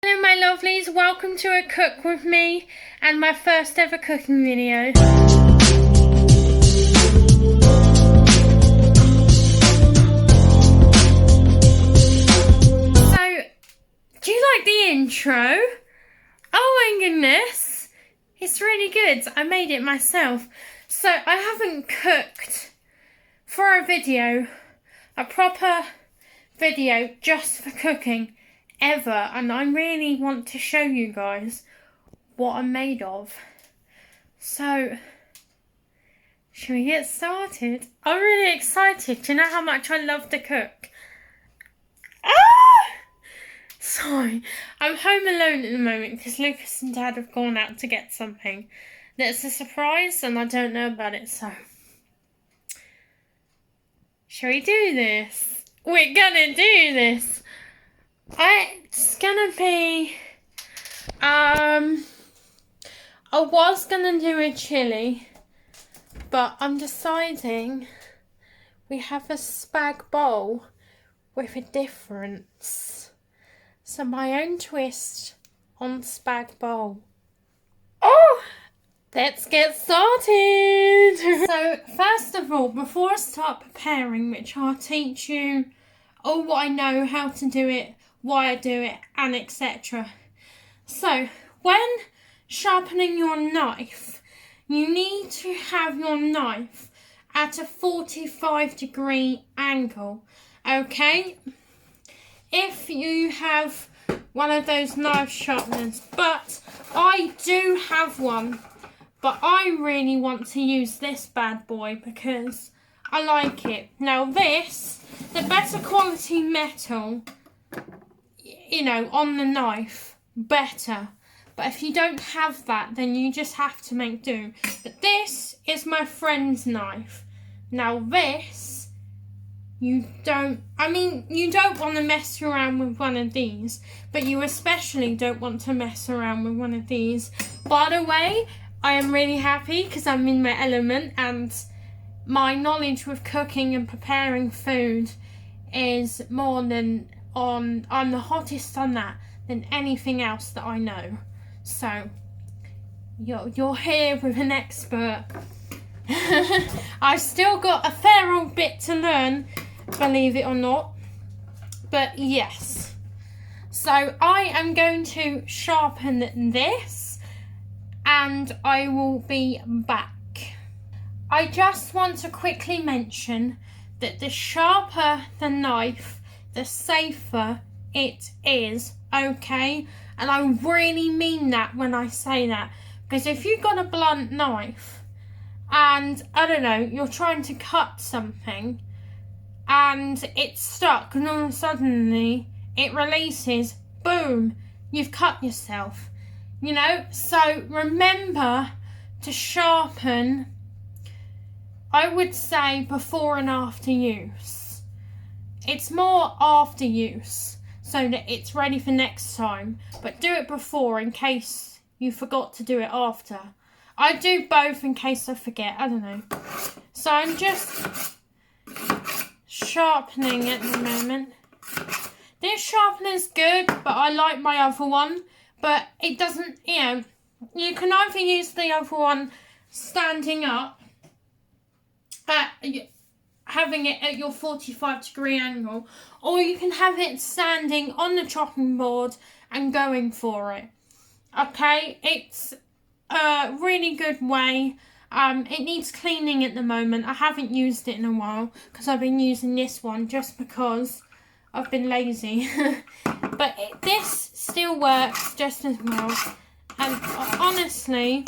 Hello my lovelies, welcome to a cook with me and my first ever cooking video. So, do you like the intro? Oh my goodness, it's really good. I made it myself. So I haven't cooked for a video, a proper video just for cooking ever, and I really want to show you guys what I'm made of. So should we get started? I'm really excited. Do you know how much I love to cook? Sorry, I'm home alone at the moment because Lucas and Dad have gone out to get something that's a surprise and I don't know about it, so shall we do this? We're gonna do this. It's gonna be, I was gonna do a chili, but I'm deciding we have a spag bowl with a difference. So my own twist on spag bowl. Oh! Let's get started! So first of all, before I start preparing, which I'll teach you all what I know, how to do it, why I do it, and etc. So, when sharpening your knife, you need to have your knife at a 45-degree angle, okay? If you have one of those knife sharpeners, but I do have one, but I really want to use this bad boy because I like it. Now this, the better quality metal, you know, on the knife, better. But if you don't have that, then you just have to make do. But this is my friend's knife. Now this, you don't want to mess around with one of these, but you especially don't want to mess around with one of these. By the way, I am really happy because I'm in my element and my knowledge with cooking and preparing food is more than I'm the hottest on that than anything else that I know. So you're here with an expert. I've still got a fair old bit to learn, believe it or not. But yes. So I am going to sharpen this and I will be back. I just want to quickly mention that the sharper the knife, the safer it is, okay? And I really mean that when I say that. Because if you've got a blunt knife and, I don't know, you're trying to cut something and it's stuck and all of a sudden it releases, boom, you've cut yourself. You know, so remember to sharpen, I would say, before and after use. It's more after use so that it's ready for next time, but do it before in case you forgot to do it after. I do both in case I forget, I don't know. So I'm just sharpening at the moment. This sharpener's good, but I like my other one. But it doesn't, you know, you can either use the other one standing up, having it at your 45-degree angle, or you can have it standing on the chopping board and going for it. Okay, it's a really good way. It needs cleaning at the moment. I haven't used it in a while because I've been using this one just because I've been lazy. But this still works just as well. And honestly,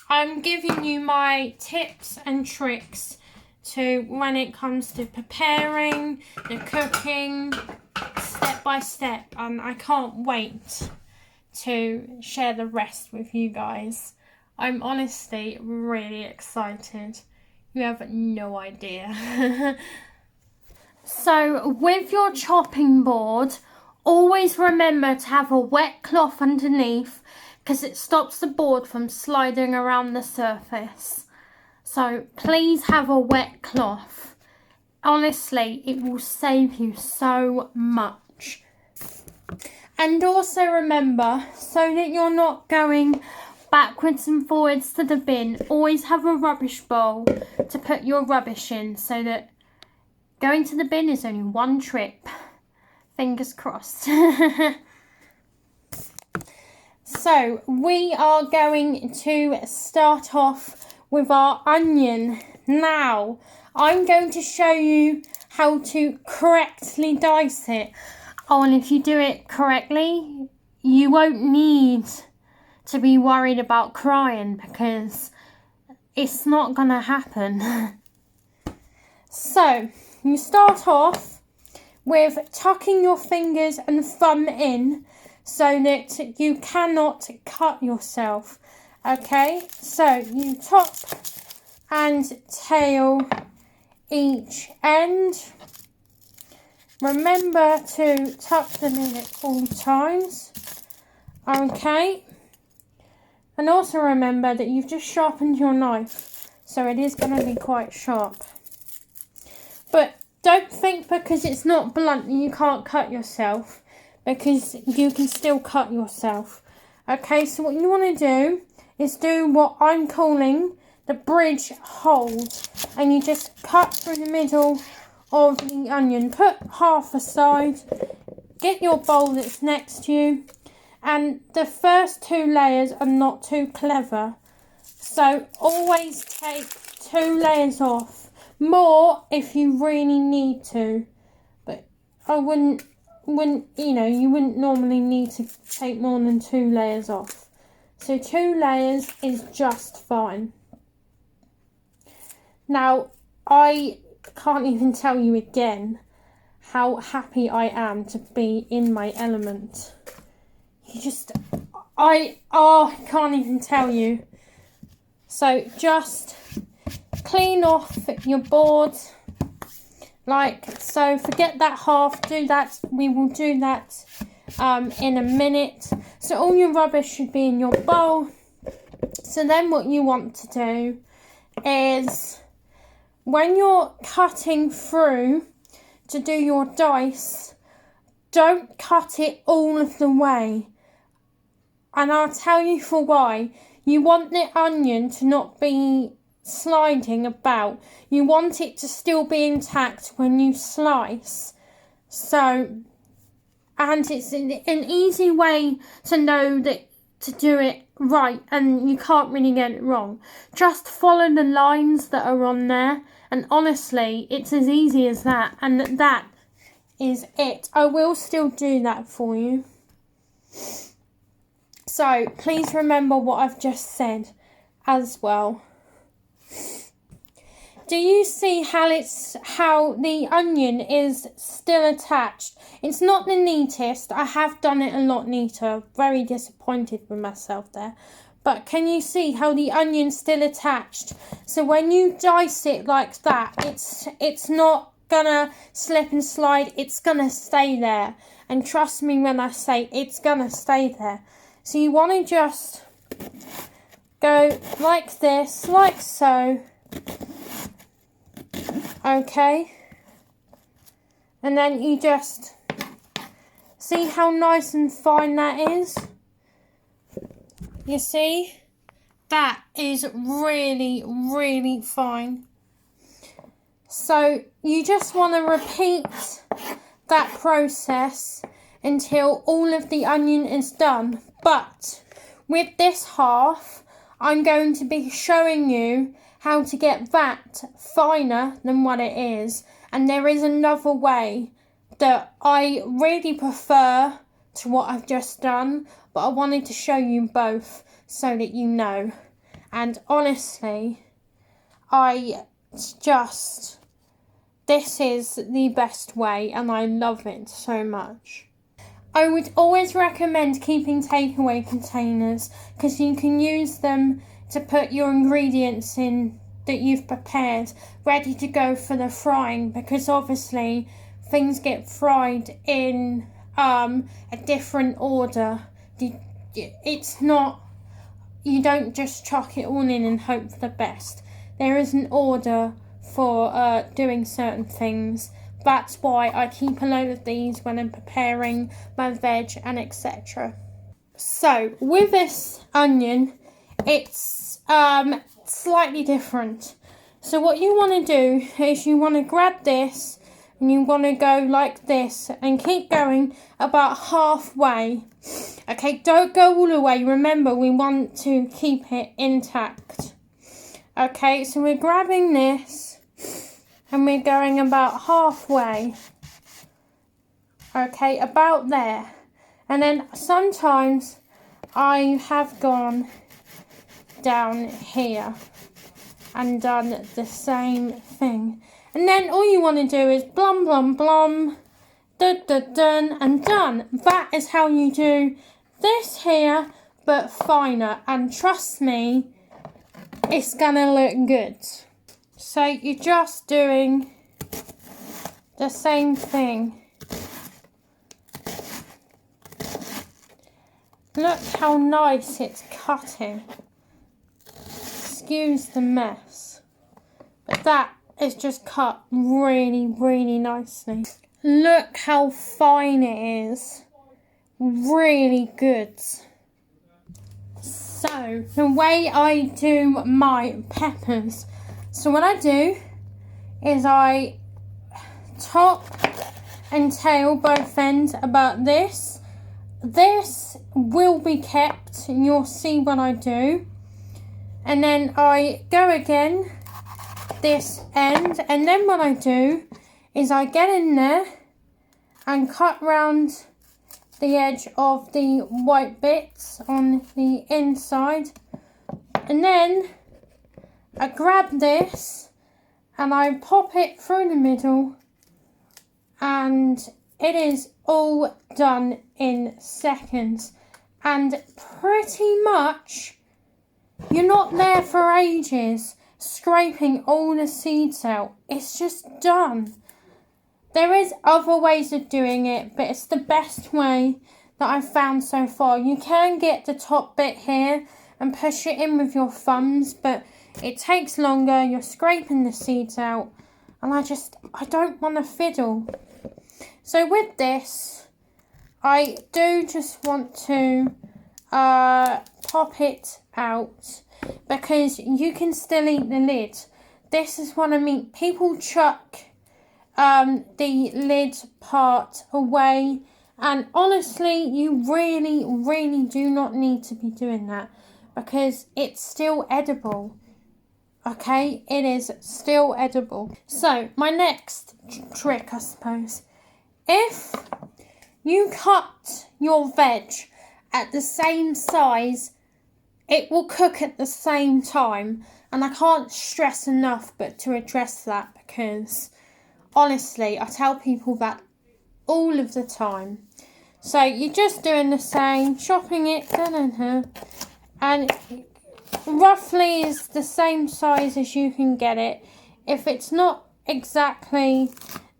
I'm giving you my tips and tricks to when it comes to preparing, the cooking, step by step. And I can't wait to share the rest with you guys. I'm honestly really excited. You have no idea. So with your chopping board, always remember to have a wet cloth underneath because it stops the board from sliding around the surface. So please have a wet cloth. Honestly, it will save you so much. And also remember, so that you're not going backwards and forwards to the bin, always have a rubbish bowl to put your rubbish in, so that going to the bin is only one trip. Fingers crossed. So we are going to start off with our onion. Now, I'm going to show you how to correctly dice it. Oh, and if you do it correctly, you won't need to be worried about crying, because it's not gonna happen. So, you start off with tucking your fingers and thumb in so that you cannot cut yourself. Okay, so you top and tail each end. Remember to tuck them in at all times. Okay, and also remember that you've just sharpened your knife, so it is going to be quite sharp. But don't think because it's not blunt you can't cut yourself, because you can still cut yourself. Okay, so what you want to do is do what I'm calling the bridge hold, and you just cut through the middle of the onion. Put half aside, get your bowl that's next to you, and the first 2 layers are not too clever, so always take 2 layers off. More if you really need to, but I wouldn't you wouldn't normally need to take more than 2 layers off. So 2 layers is just fine. Now, I can't even tell you again how happy I am to be in my element. I can't even tell you. So just clean off your board like so. Forget that half, do that. We will do that in a minute. So all your rubbish should be in your bowl. So then what you want to do is, when you're cutting through to do your dice, don't cut it all of the way. And I'll tell you for why. You want the onion to not be sliding about. You want it to still be intact when you slice. So, and it's an easy way to know that to do it right, and you can't really get it wrong. Just follow the lines that are on there, and honestly, it's as easy as that, and that is it. I will still do that for you. So please remember what I've just said as well. Do you see how the onion is still attached? It's not the neatest. I have done it a lot neater. Very disappointed with myself there. But can you see how the onion's still attached? So when you dice it like that, it's not gonna slip and slide. It's gonna stay there. And trust me when I say it's gonna stay there. So you want to just go like this, like so. Okay. And then you just see how nice and fine that is. You see? That is really, really fine. So you just want to repeat that process until all of the onion is done. But with this half, I'm going to be showing you how to get that finer than what it is. And there is another way that I really prefer to what I've just done, but I wanted to show you both so that you know. And honestly, this is the best way, and I love it so much. I would always recommend keeping takeaway containers, because you can use them to put your ingredients in that you've prepared ready to go for the frying, because obviously things get fried in a different order. It's not, you don't just chuck it all in and hope for the best. There is an order for doing certain things, that's why I keep a load of these when I'm preparing my veg and etc. So with this onion, it's slightly different. So what you want to do is you want to grab this and you want to go like this and keep going about halfway. Okay, don't go all the way. Remember, we want to keep it intact. Okay, so we're grabbing this and we're going about halfway. Okay, about there. And then sometimes I have gone down here and done the same thing. And then all you want to do is blum, blum, blum, dun, dun, dun, and done. That is how you do this here, but finer. And trust me, it's going to look good. So you're just doing the same thing. Look how nice it's cutting. Excuse the mess. But that is just cut really, really nicely. Look how fine it is. Really good. So, the way I do my peppers. So what I do is I top and tail both ends about this. This will be kept, and you'll see what I do. And then I go again, this end, and then what I do is I get in there and cut round the edge of the white bits on the inside. And then I grab this and I pop it through the middle, and it is all done in seconds. And pretty much you're not there for ages scraping all the seeds out. It's just done. There is other ways of doing it, but it's the best way that I've found so far. You can get the top bit here and push it in with your thumbs, but it takes longer. You're scraping the seeds out, and I don't want to fiddle. So with this, I do just want to pop it out, because you can still eat the lid. This is what I mean. People chuck the lid part away, and honestly, you really, really do not need to be doing that, because it's still edible. Okay, it is still edible. So my next trick, I suppose, if you cut your veg at the same size, it will cook at the same time. And I can't stress enough but to address that, because honestly, I tell people that all of the time. So you're just doing the same, chopping it, and roughly is the same size as you can get it. If it's not exactly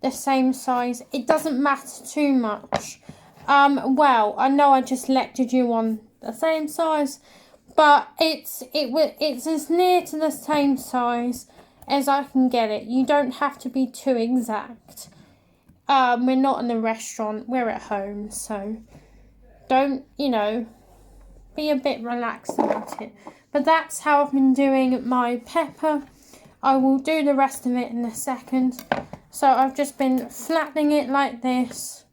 the same size, it doesn't matter too much. Well, I know I just lectured you on the same size, but it's as near to the same size as I can get it. You don't have to be too exact. We're not in a restaurant, we're at home, so don't, be a bit relaxed about it. But that's how I've been doing my pepper. I will do the rest of it in a second. So I've just been flattening it like this,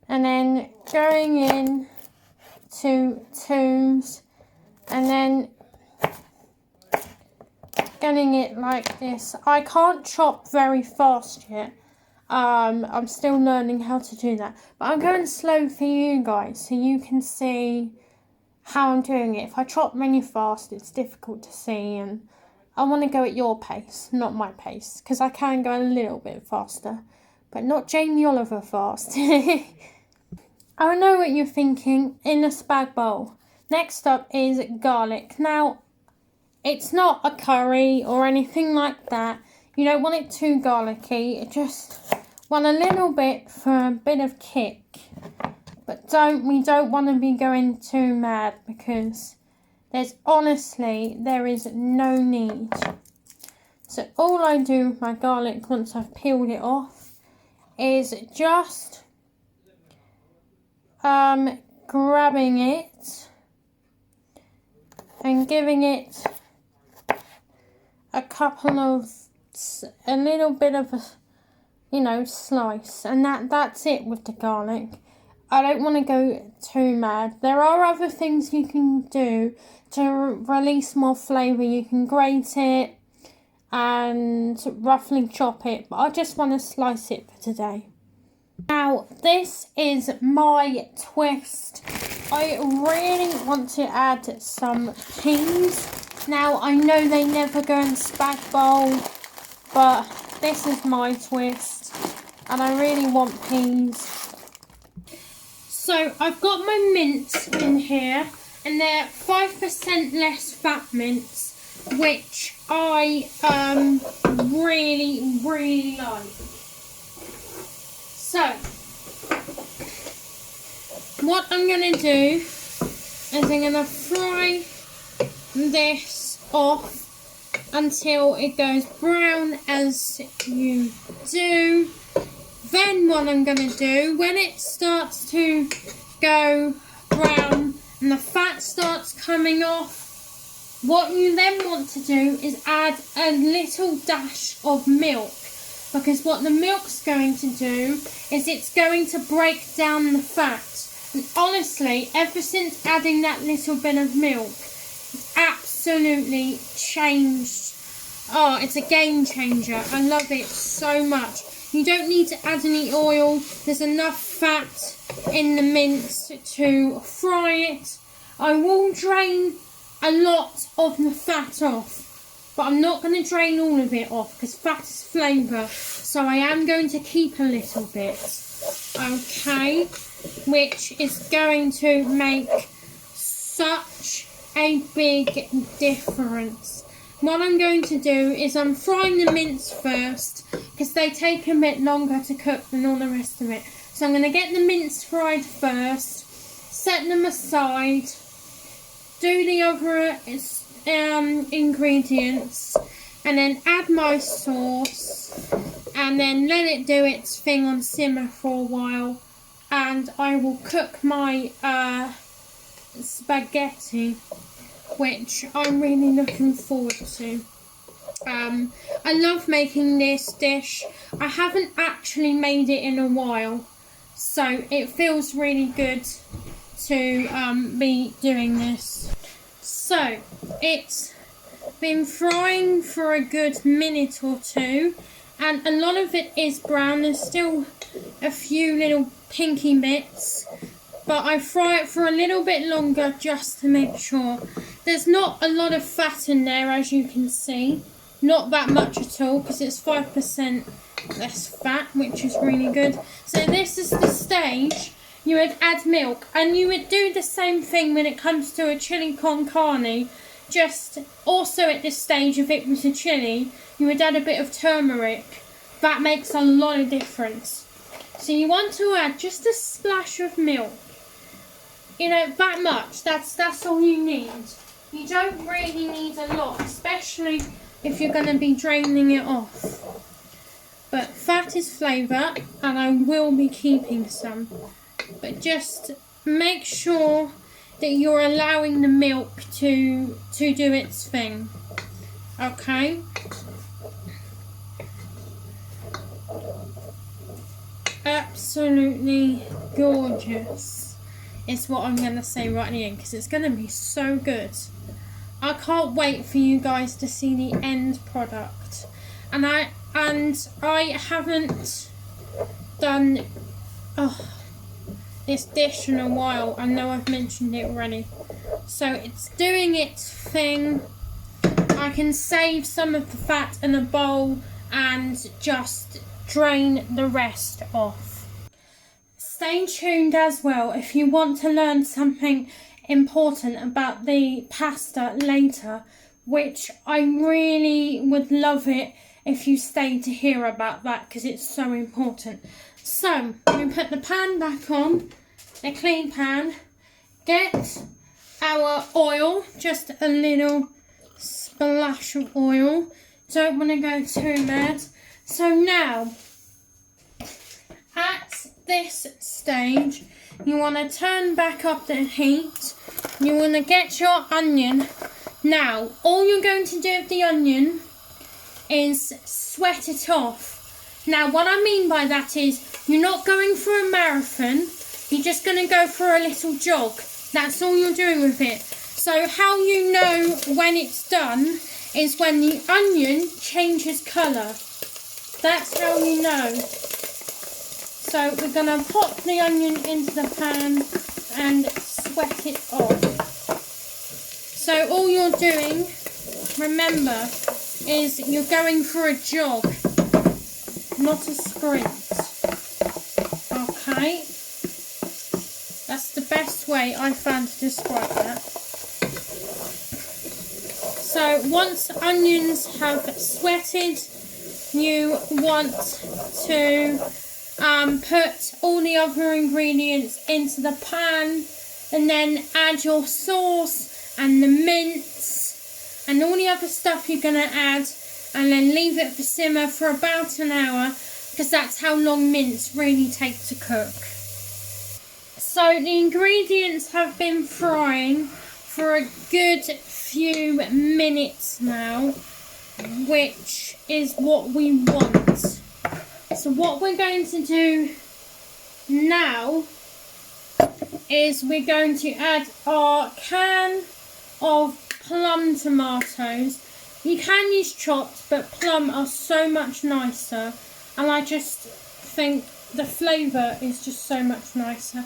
and then going in to twos, and then getting it like this. I can't chop very fast yet. I'm still learning how to do that, but I'm going slow for you guys so you can see how I'm doing it. If I chop really fast, it's difficult to see, and I want to go at your pace, not my pace, because I can go a little bit faster, but not Jamie Oliver fast. I know what you're thinking. In a spag bowl. Next up is garlic. Now, it's not a curry or anything like that. You don't want it too garlicky. You just want a little bit for a bit of kick. But we don't want to be going too mad, because there is no need. So all I do with my garlic once I've peeled it off is just grabbing it and giving it a little bit of a, you know, slice, and that's it with the garlic. I don't want to go too mad. There are other things you can do to release more flavour. You can grate it and roughly chop it, but I just want to slice it for today. Now, this is my twist. I really want to add some peas. Now, I know they never go in spag bowl, but this is my twist, and I really want peas. So, I've got my mince in here, and they're 5% less fat mince, which I really, really like. So, what I'm going to do is I'm going to fry this off until it goes brown as you do. Then what I'm going to do, when it starts to go brown and the fat starts coming off, what you then want to do is add a little dash of milk. Because what the milk's going to do is it's going to break down the fat. And honestly, ever since adding that little bit of milk, it's absolutely changed. Oh, it's a game changer. I love it so much. You don't need to add any oil. There's enough fat in the mince to fry it. I will drain a lot of the fat off, but I'm not going to drain all of it off because fat is flavour. So I am going to keep a little bit, okay, which is going to make such a big difference. What I'm going to do is I'm frying the mince first because they take a bit longer to cook than all the rest of it. So I'm going to get the mince fried first, set them aside, do the other ingredients, and then add my sauce, and then let it do its thing on simmer for a while, and I will cook my spaghetti, which I'm really looking forward to. I love making this dish. I haven't actually made it in a while, so it feels really good to be doing this. So it's been frying for a good minute or two, and a lot of it is brown. There's still a few little pinky bits, but I fry it for a little bit longer just to make sure. There's not a lot of fat in there, as you can see. Not that much at all, because it's 5% less fat, which is really good. So this is the stage you would add milk, and you would do the same thing when it comes to a chili con carne. Just also at this stage, if it was a chili, you would add a bit of turmeric. That makes a lot of difference. So you want to add just a splash of milk. You know, that much. That's all you need. You don't really need a lot, especially if you're going to be draining it off. But fat is flavour, and I will be keeping some. But just make sure that you're allowing the milk to do its thing. Okay? Absolutely gorgeous is what I'm going to say right at the end, because it's going to be so good. I can't wait for you guys to see the end product. And I haven't done this dish in a while. I know I've mentioned it already. So it's doing its thing. I can save some of the fat in a bowl and just drain the rest off. Stay tuned as well if you want to learn something important about the pasta later, which I really would love it if you stayed to hear about that, because it's so important. So we put the pan back on, a clean pan, get our oil, just a little splash of oil, don't want to go too mad. So now this stage, you want to turn back up the heat. You want to get your onion. Now, all you're going to do with the onion is sweat it off. Now, what I mean by that is you're not going for a marathon. You're just going to go for a little jog. That's all you're doing with it. So how you know when it's done is when the onion changes colour. That's how you know. So we're going to pop the onion into the pan and sweat it off. So all you're doing, remember, is you're going for a jog, not a sprint. Okay? That's the best way I found to describe that. So once onions have sweated, you want to put all the other ingredients into the pan and then add your sauce and the mince and all the other stuff you're going to add, and then leave it for simmer for about an hour, because that's how long mince really takes to cook. So the ingredients have been frying for a good few minutes now, which is what we want. So what we're going to do now is we're going to add our can of plum tomatoes. You can use chopped, but plum are so much nicer, and I just think the flavour is just so much nicer.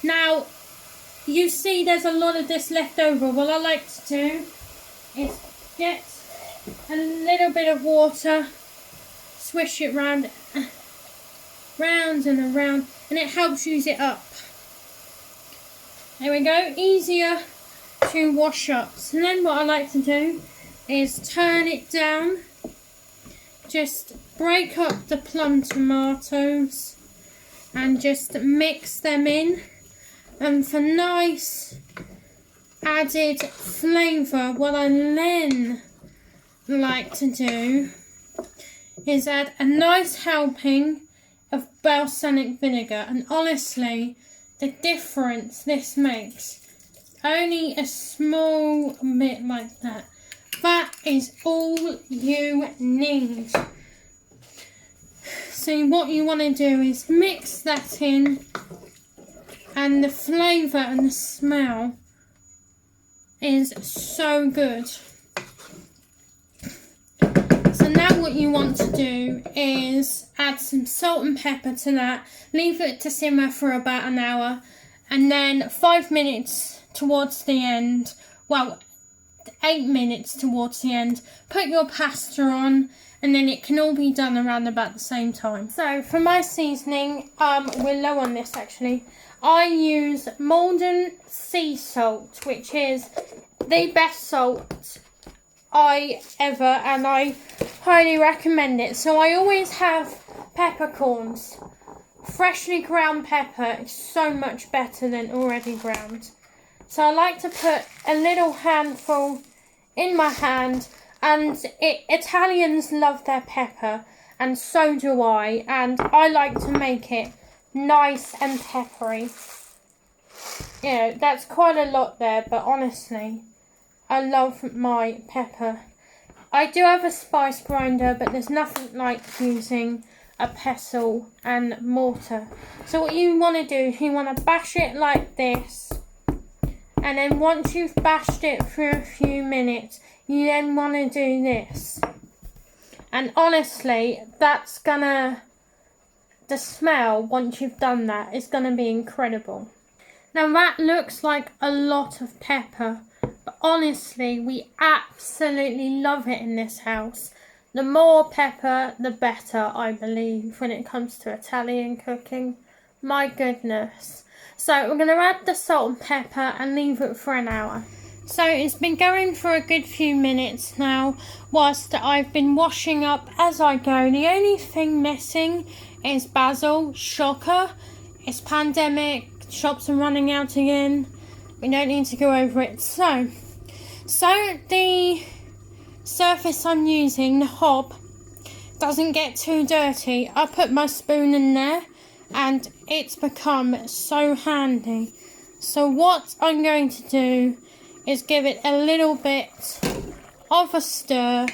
Now, you see there's a lot of this left over. What I like to do is get a little bit of water, swish it round and around, and it helps use it up. There we go, easier to wash up. So then what I like to do is turn it down, just break up the plum tomatoes and just mix them in. And for nice added flavour, what I then like to do is add a nice helping of balsamic vinegar. And honestly, the difference this makes, only a small bit like that, that is all you need. So what you want to do is mix that in, and the flavour and the smell is so good. So now what you want to do is add some salt and pepper to that, leave it to simmer for about an hour, and then 5 minutes towards the end, well, 8 minutes towards the end, put your pasta on, and then it can all be done around about the same time. So for my seasoning, we're low on this actually. I use Malden sea salt, which is the best salt I ever, and I highly recommend it. So I always have peppercorns. Freshly ground pepper is so much better than already ground. So I like to put a little handful in my hand, and Italians love their pepper, and so do I, and I like to make it nice and peppery. Yeah, that's quite a lot there, but honestly, I love my pepper. I do have a spice grinder, but there's nothing like using a pestle and mortar. So what you want to do is you want to bash it like this, and then once you've bashed it for a few minutes, you then want to do this. And honestly, that's gonna, the smell once you've done that is gonna be incredible. Now that looks like a lot of pepper, but honestly, we absolutely love it in this house. The more pepper, the better, I believe, when it comes to Italian cooking. My goodness. So we're going to add the salt and pepper and leave it for an hour. So it's been going for a good few minutes now, whilst I've been washing up as I go. The only thing missing is basil. Shocker. It's pandemic. Shops are running out again. We don't need to go over it. So the surface I'm using, the hob, doesn't get too dirty. I put my spoon in there, and it's become so handy. So what I'm going to do is give it a little bit of a stir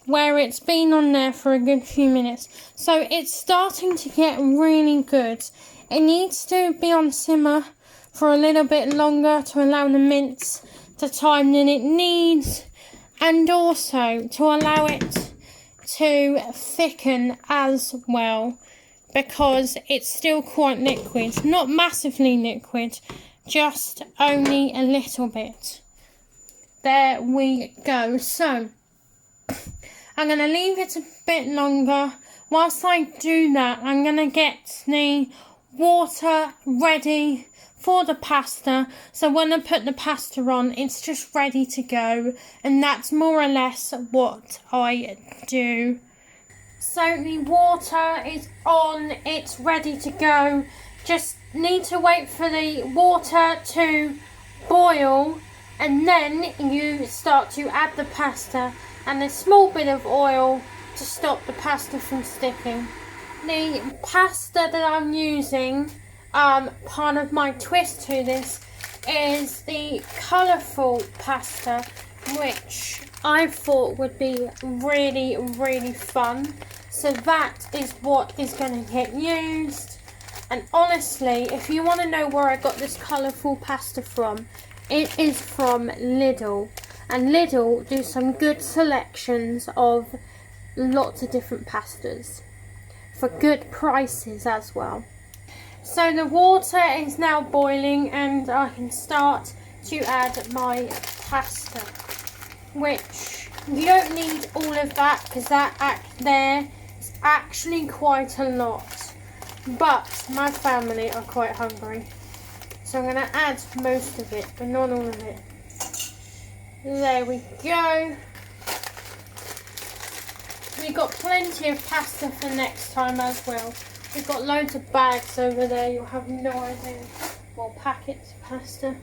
where it's been on there for a good few minutes. So it's starting to get really good. It needs to be on simmer for a little bit longer to allow the mince the time that it needs, and also to allow it to thicken as well, because it's still quite liquid. Not massively liquid, just only a little bit. There we go. So I'm going to leave it a bit longer. Whilst I do that, I'm going to get the water ready for the pasta. So when I put the pasta on, it's just ready to go. And that's more or less what I do. So the water is on, it's ready to go. Just need to wait for the water to boil, and then you start to add the pasta and a small bit of oil to stop the pasta from sticking. The pasta that I'm using, part of my twist to this, is the colourful pasta, which I thought would be really, really fun. So that is what is going to get used. And honestly, if you want to know where I got this colourful pasta from, it is from Lidl. And Lidl do some good selections of lots of different pastas for good prices as well. So the water is now boiling, and I can start to add my pasta, which you don't need all of that, because that there is actually quite a lot. But my family are quite hungry, so I'm going to add most of it, but not all of it. There we go. We've got plenty of pasta for next time as well. We've got loads of bags over there, you'll have no idea. Well, packets of pasta.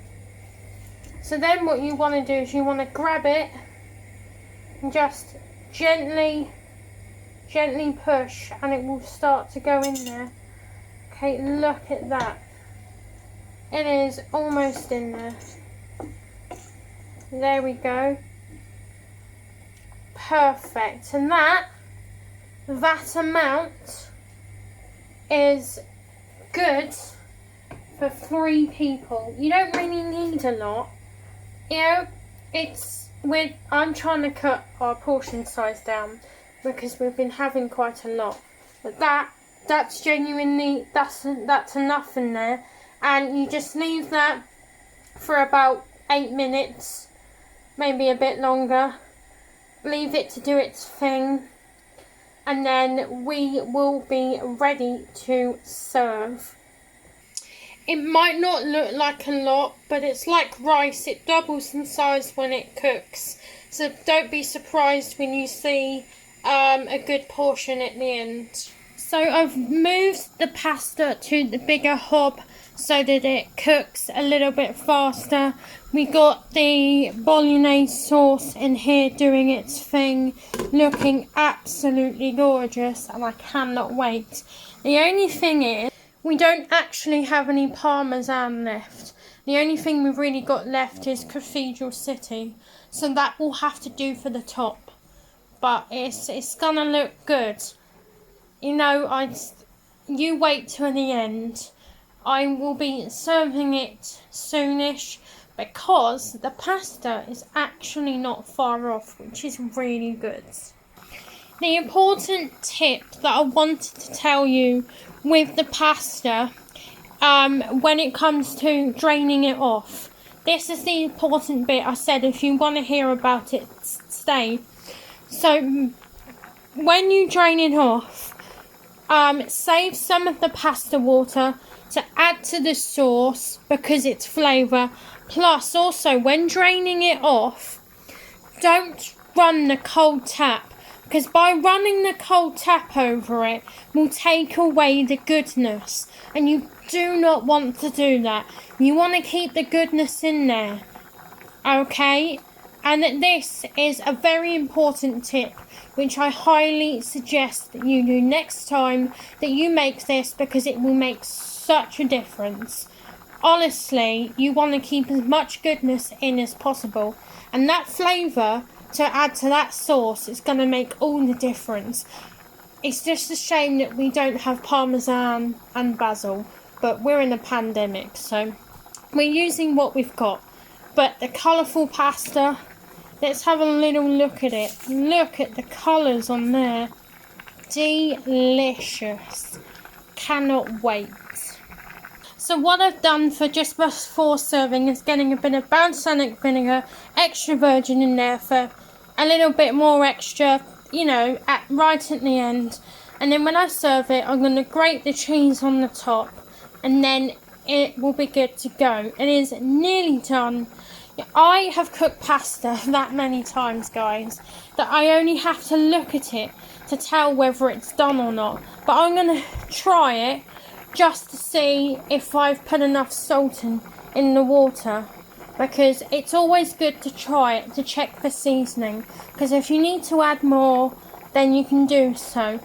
So then what you want to do is you want to grab it and just gently push, and it will start to go in there. Okay, look at that. It is almost in there. There we go. Perfect. And that amount is good for 3 people. You don't really need a lot. You know, I'm trying to cut our portion size down because we've been having quite a lot. But that's genuinely, that's enough in there. And you just leave that for about 8 minutes, maybe a bit longer. Leave it to do its thing, and then we will be ready to serve. It might not look like a lot, but it's like rice. It doubles in size when it cooks. So don't be surprised when you see a good portion at the end. So I've moved the pasta to the bigger hob so that it cooks a little bit faster. We got the bolognese sauce in here doing its thing, looking absolutely gorgeous, and I cannot wait. The only thing is, we don't actually have any parmesan left. The only thing we've really got left is Cathedral City, so that will have to do for the top. But it's gonna look good. You know, you wait till the end. I will be serving it soonish, because the pasta is actually not far off, which is really good. The important tip that I wanted to tell you with the pasta, when it comes to draining it off, this is the important bit. I said if you want to hear about it, stay. So when you drain it off, save some of the pasta water to add to the sauce because it's flavour. Plus, also, when draining it off, don't run the cold tap, because by running the cold tap over it will take away the goodness, and you do not want to do that. You want to keep the goodness in there, okay? And this is a very important tip, which I highly suggest that you do next time that you make this, because it will make such a difference. Honestly, you want to keep as much goodness in as possible, and that flavour to add to that sauce is going to make all the difference. It's just a shame that we don't have parmesan and basil, but we're in a pandemic, so we're using what we've got. But the colourful pasta, let's have a little look at it. Look at the colours on there. Delicious. Cannot wait. So what I've done for just before serving is getting a bit of balsamic vinegar, extra virgin in there for a little bit more extra, you know, right at the end. And then when I serve it, I'm going to grate the cheese on the top, and then it will be good to go. It is nearly done. I have cooked pasta that many times, guys, that I only have to look at it to tell whether it's done or not. But I'm going to try it just to see if I've put enough salt in the water, because it's always good to try it to check for seasoning, because if you need to add more, then you can do so.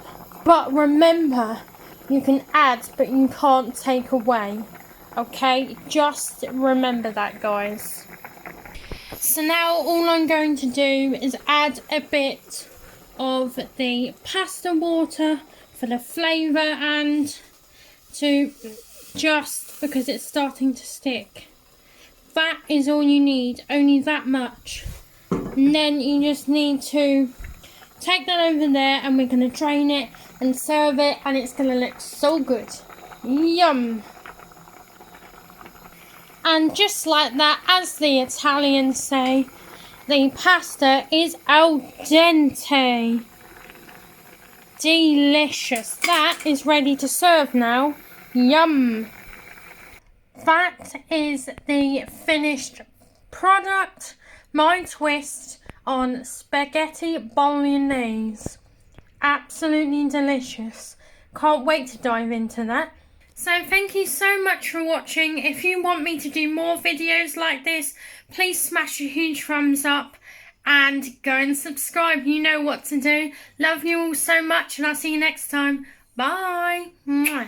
But remember, you can add but you can't take away. Okay, just remember that, guys. So now all I'm going to do is add a bit of the pasta water for the flavour, and to just because it's starting to stick. That is all you need, only that much. And then you just need to take that over there, and we're going to drain it and serve it, and it's going to look so good. Yum! And just like that, as the Italians say, the pasta is al dente. Delicious. That is ready to serve now. Yum. That is the finished product. My twist on spaghetti bolognese. Absolutely delicious. Can't wait to dive into that. So thank you so much for watching. If you want me to do more videos like this, please smash a huge thumbs up and go and subscribe. You know what to do. Love you all so much, and I'll see you next time. Bye. Mwah.